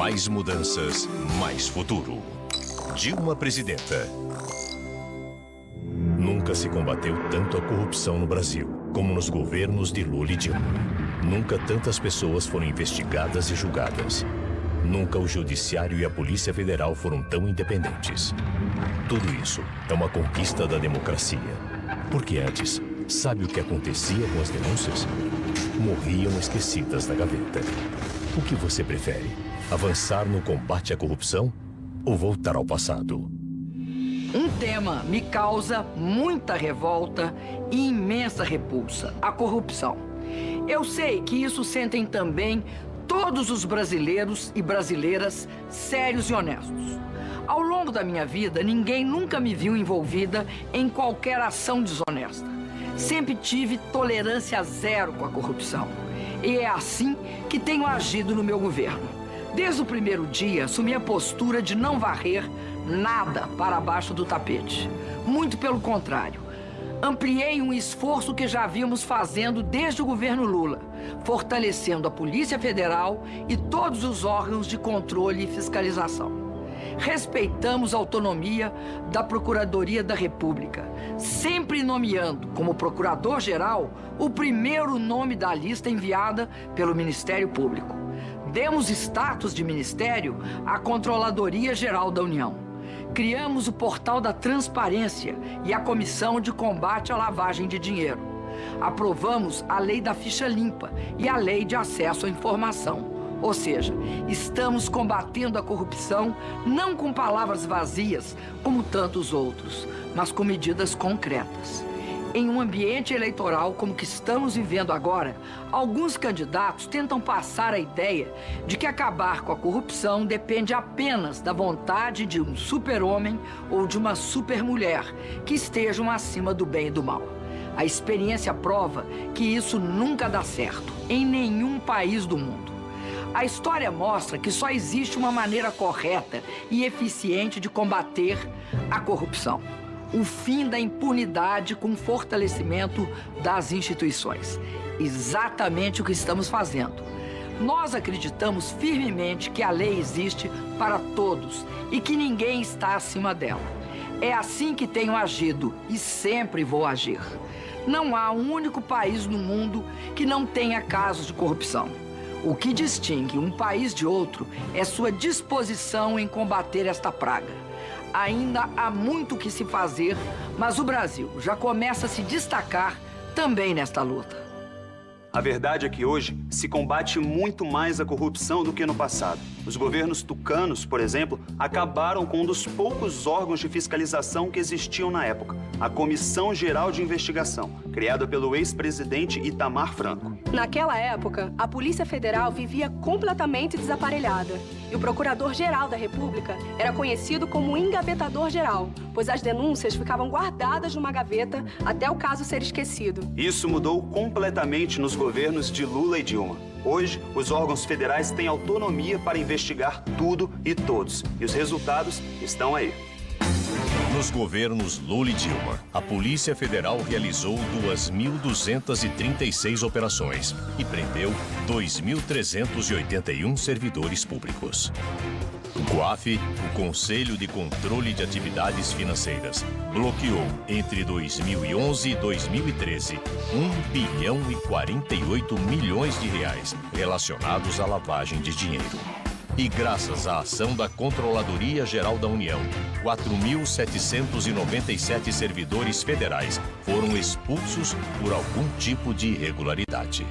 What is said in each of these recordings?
Mais mudanças, mais futuro. Dilma presidenta. Nunca se combateu tanto a corrupção no Brasil como nos governos de Lula e Dilma. Nunca tantas pessoas foram investigadas e julgadas. Nunca o Judiciário e a Polícia Federal foram tão independentes. Tudo isso é uma conquista da democracia. Porque antes, sabe o que acontecia com as denúncias? Morriam esquecidas na gaveta. O que você prefere? Avançar no combate à corrupção ou voltar ao passado? Um tema me causa muita revolta e imensa repulsa: a corrupção. Eu sei que isso sentem também todos os brasileiros e brasileiras sérios e honestos. Ao longo da minha vida, ninguém nunca me viu envolvida em qualquer ação desonesta. Sempre tive tolerância zero com a corrupção. E é assim que tenho agido no meu governo. Desde o primeiro dia, assumi a postura de não varrer nada para baixo do tapete. Muito pelo contrário. Ampliei um esforço que já vínhamos fazendo desde o governo Lula, fortalecendo a Polícia Federal e todos os órgãos de controle e fiscalização. Respeitamos a autonomia da Procuradoria da República, sempre nomeando como Procurador-Geral o primeiro nome da lista enviada pelo Ministério Público. Demos status de ministério à Controladoria Geral da União. Criamos o Portal da Transparência e a Comissão de Combate à Lavagem de Dinheiro. Aprovamos a Lei da Ficha Limpa e a Lei de Acesso à Informação. Ou seja, estamos combatendo a corrupção não com palavras vazias, como tantos outros, mas com medidas concretas. Em um ambiente eleitoral como que estamos vivendo agora, alguns candidatos tentam passar a ideia de que acabar com a corrupção depende apenas da vontade de um super-homem ou de uma super-mulher que estejam acima do bem e do mal. A experiência prova que isso nunca dá certo, em nenhum país do mundo. A história mostra que só existe uma maneira correta e eficiente de combater a corrupção: o fim da impunidade com o fortalecimento das instituições. Exatamente o que estamos fazendo. Nós acreditamos firmemente que a lei existe para todos e que ninguém está acima dela. É assim que tenho agido e sempre vou agir. Não há um único país no mundo que não tenha casos de corrupção. O que distingue um país de outro é sua disposição em combater esta praga. Ainda há muito o que se fazer, mas o Brasil já começa a se destacar também nesta luta. A verdade é que hoje se combate muito mais a corrupção do que no passado. Os governos tucanos, por exemplo, acabaram com um dos poucos órgãos de fiscalização que existiam na época, a Comissão Geral de Investigação, criada pelo ex-presidente Itamar Franco. Naquela época, a Polícia Federal vivia completamente desaparelhada e o Procurador-Geral da República era conhecido como engavetador-geral, pois as denúncias ficavam guardadas numa gaveta até o caso ser esquecido. Isso mudou completamente nos governos de Lula e Dilma. Hoje, os órgãos federais têm autonomia para investigar tudo e todos, e os resultados estão aí. Nos governos Lula e Dilma, a Polícia Federal realizou 2.236 operações e prendeu 2.381 servidores públicos. O COAF, o Conselho de Controle de Atividades Financeiras, bloqueou entre 2011 e 2013 1,48 bilhão de reais relacionados à lavagem de dinheiro. E graças à ação da Controladoria Geral da União, 4.797 servidores federais foram expulsos por algum tipo de irregularidade.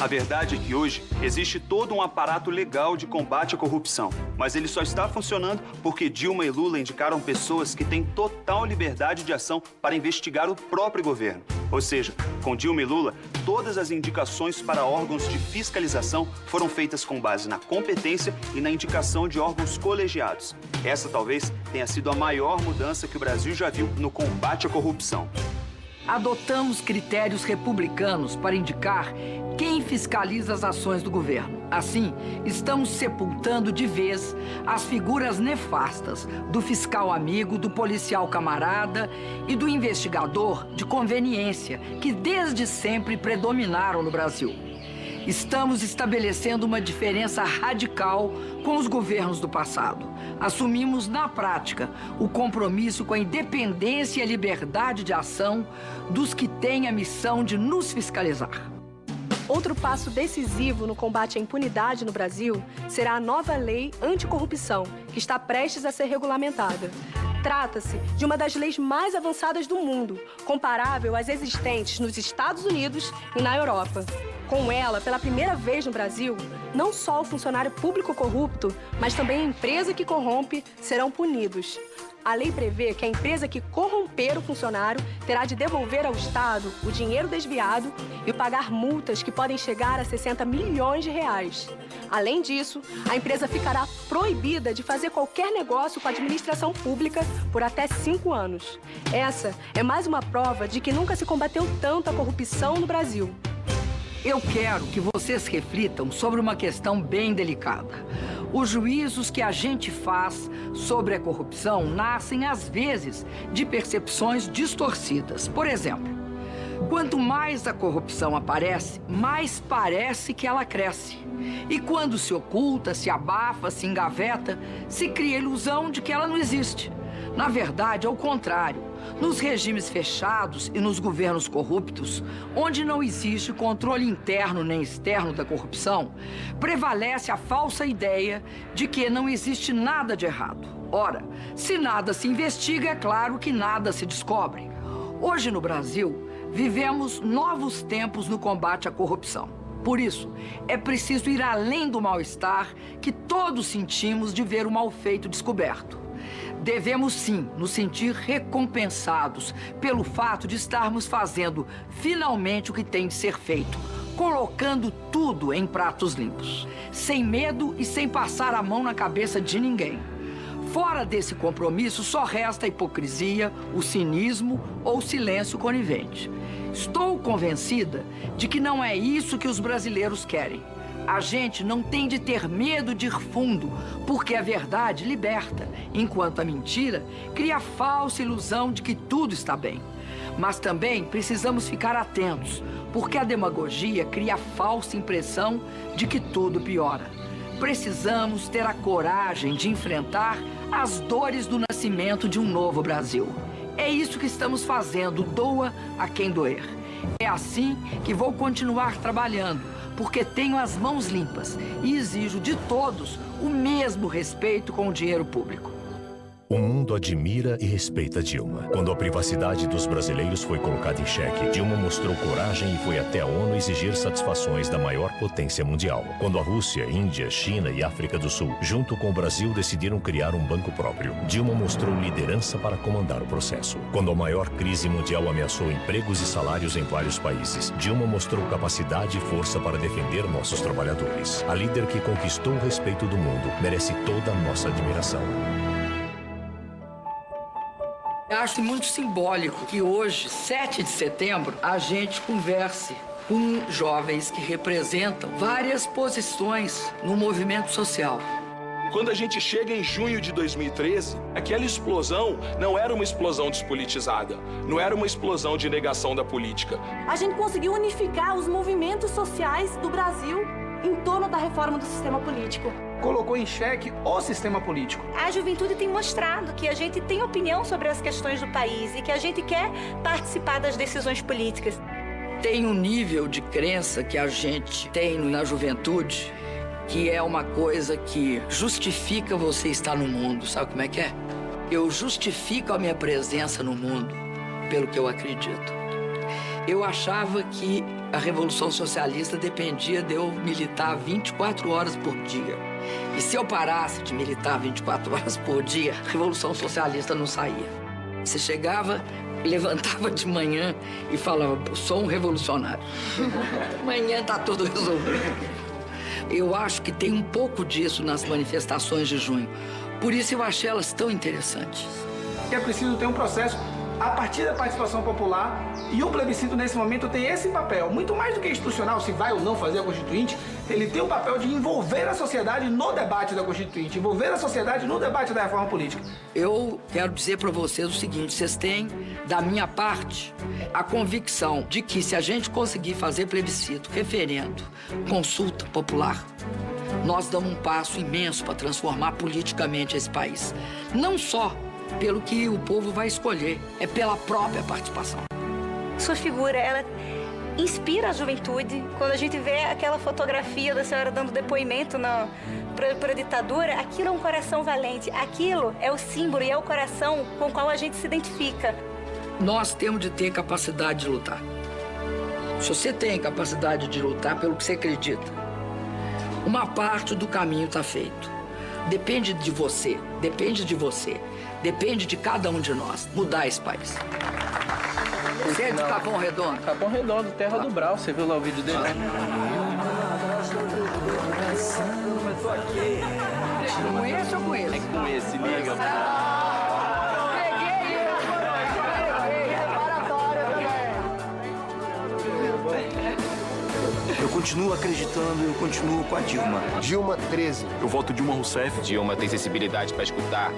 A verdade é que hoje existe todo um aparato legal de combate à corrupção, mas ele só está funcionando porque Dilma e Lula indicaram pessoas que têm total liberdade de ação para investigar o próprio governo. Ou seja, com Dilma e Lula, todas as indicações para órgãos de fiscalização foram feitas com base na competência e na indicação de órgãos colegiados. Essa talvez tenha sido a maior mudança que o Brasil já viu no combate à corrupção. Adotamos critérios republicanos para indicar quem fiscaliza as ações do governo. Assim, estamos sepultando de vez as figuras nefastas do fiscal amigo, do policial camarada e do investigador de conveniência, que desde sempre predominaram no Brasil. Estamos estabelecendo uma diferença radical com os governos do passado. Assumimos, na prática, o compromisso com a independência e a liberdade de ação dos que têm a missão de nos fiscalizar. Outro passo decisivo no combate à impunidade no Brasil será a nova lei anticorrupção, que está prestes a ser regulamentada. Trata-se de uma das leis mais avançadas do mundo, comparável às existentes nos Estados Unidos e na Europa. Com ela, pela primeira vez no Brasil, não só o funcionário público corrupto, mas também a empresa que corrompe serão punidos. A lei prevê que a empresa que corromper o funcionário terá de devolver ao Estado o dinheiro desviado e pagar multas que podem chegar a 60 milhões de reais. Além disso, a empresa ficará proibida de fazer qualquer negócio com a administração pública por até 5 anos. Essa é mais uma prova de que nunca se combateu tanto a corrupção no Brasil. Eu quero que vocês reflitam sobre uma questão bem delicada. Os juízos que a gente faz sobre a corrupção nascem, às vezes, de percepções distorcidas. Por exemplo, quanto mais a corrupção aparece, mais parece que ela cresce. E quando se oculta, se abafa, se engaveta, se cria a ilusão de que ela não existe. Na verdade, é o contrário. Nos regimes fechados e nos governos corruptos, onde não existe controle interno nem externo da corrupção, prevalece a falsa ideia de que não existe nada de errado. Ora, se nada se investiga, é claro que nada se descobre. Hoje no Brasil, vivemos novos tempos no combate à corrupção. Por isso, é preciso ir além do mal-estar que todos sentimos de ver o mal feito descoberto. Devemos, sim, nos sentir recompensados pelo fato de estarmos fazendo finalmente o que tem de ser feito, colocando tudo em pratos limpos, sem medo e sem passar a mão na cabeça de ninguém. Fora desse compromisso, só resta a hipocrisia, o cinismo ou o silêncio conivente. Estou convencida de que não é isso que os brasileiros querem. A gente não tem de ter medo de ir fundo, porque a verdade liberta, enquanto a mentira cria a falsa ilusão de que tudo está bem. Mas também precisamos ficar atentos, porque a demagogia cria a falsa impressão de que tudo piora. Precisamos ter a coragem de enfrentar as dores do nascimento de um novo Brasil. É isso que estamos fazendo, doa a quem doer. É assim que vou continuar trabalhando, porque tenho as mãos limpas e exijo de todos o mesmo respeito com o dinheiro público. O mundo admira e respeita Dilma. Quando a privacidade dos brasileiros foi colocada em xeque, Dilma mostrou coragem e foi até a ONU exigir satisfações da maior potência mundial. Quando a Rússia, Índia, China e África do Sul, junto com o Brasil, decidiram criar um banco próprio, Dilma mostrou liderança para comandar o processo. Quando a maior crise mundial ameaçou empregos e salários em vários países, Dilma mostrou capacidade e força para defender nossos trabalhadores. A líder que conquistou o respeito do mundo merece toda a nossa admiração. Eu acho muito simbólico que hoje, 7 de setembro, a gente converse com jovens que representam várias posições no movimento social. Quando a gente chega em junho de 2013, aquela explosão não era uma explosão despolitizada, não era uma explosão de negação da política. A gente conseguiu unificar os movimentos sociais do Brasil em torno da reforma do sistema político. Colocou em xeque o sistema político. A juventude tem mostrado que a gente tem opinião sobre as questões do país e que a gente quer participar das decisões políticas. Tem um nível de crença que a gente tem na juventude que é uma coisa que justifica você estar no mundo. Sabe como é que é? Eu justifico a minha presença no mundo pelo que eu acredito. Eu achava que a Revolução Socialista dependia de eu militar 24 horas por dia. E se eu parasse de militar 24 horas por dia, a Revolução Socialista não saía. Você chegava, levantava de manhã e falava, sou um revolucionário. Amanhã tá tudo resolvido. Eu acho que tem um pouco disso nas manifestações de junho. Por isso eu achei elas tão interessantes. É preciso ter um processo a partir da participação popular, e o plebiscito nesse momento tem esse papel, muito mais do que institucional, se vai ou não fazer a Constituinte, ele tem o papel de envolver a sociedade no debate da Constituinte, envolver a sociedade no debate da reforma política. Eu quero dizer para vocês o seguinte, vocês têm, da minha parte, a convicção de que se a gente conseguir fazer plebiscito, referendo, consulta popular, nós damos um passo imenso para transformar politicamente esse país. Não só pelo que o povo vai escolher, é pela própria participação. Sua figura, ela inspira a juventude. Quando a gente vê aquela fotografia da senhora dando depoimento para a ditadura, aquilo é um coração valente, aquilo é o símbolo e é o coração com o qual a gente se identifica. Nós temos de ter capacidade de lutar. Se você tem capacidade de lutar pelo que você acredita, uma parte do caminho está feito. Depende de você, depende de você, depende de cada um de nós mudar esse país. Você é de Capão Redondo? Capão Redondo, terra do Brau. Você viu lá o vídeo dele? Conhece ou conheço? É que conhece, liga. Eu continuo acreditando, eu continuo com a Dilma. Dilma 13. Eu voto Dilma Rousseff. Dilma tem sensibilidade para escutar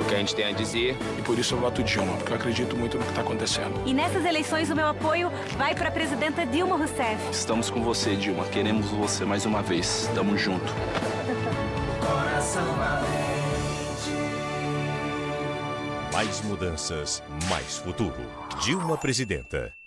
o que a gente tem a dizer. E por isso eu voto Dilma, porque eu acredito muito no que está acontecendo. E nessas eleições o meu apoio vai para a presidenta Dilma Rousseff. Estamos com você, Dilma. Queremos você mais uma vez. Tamo junto. Coração valente. Mais mudanças, mais futuro. Dilma Presidenta.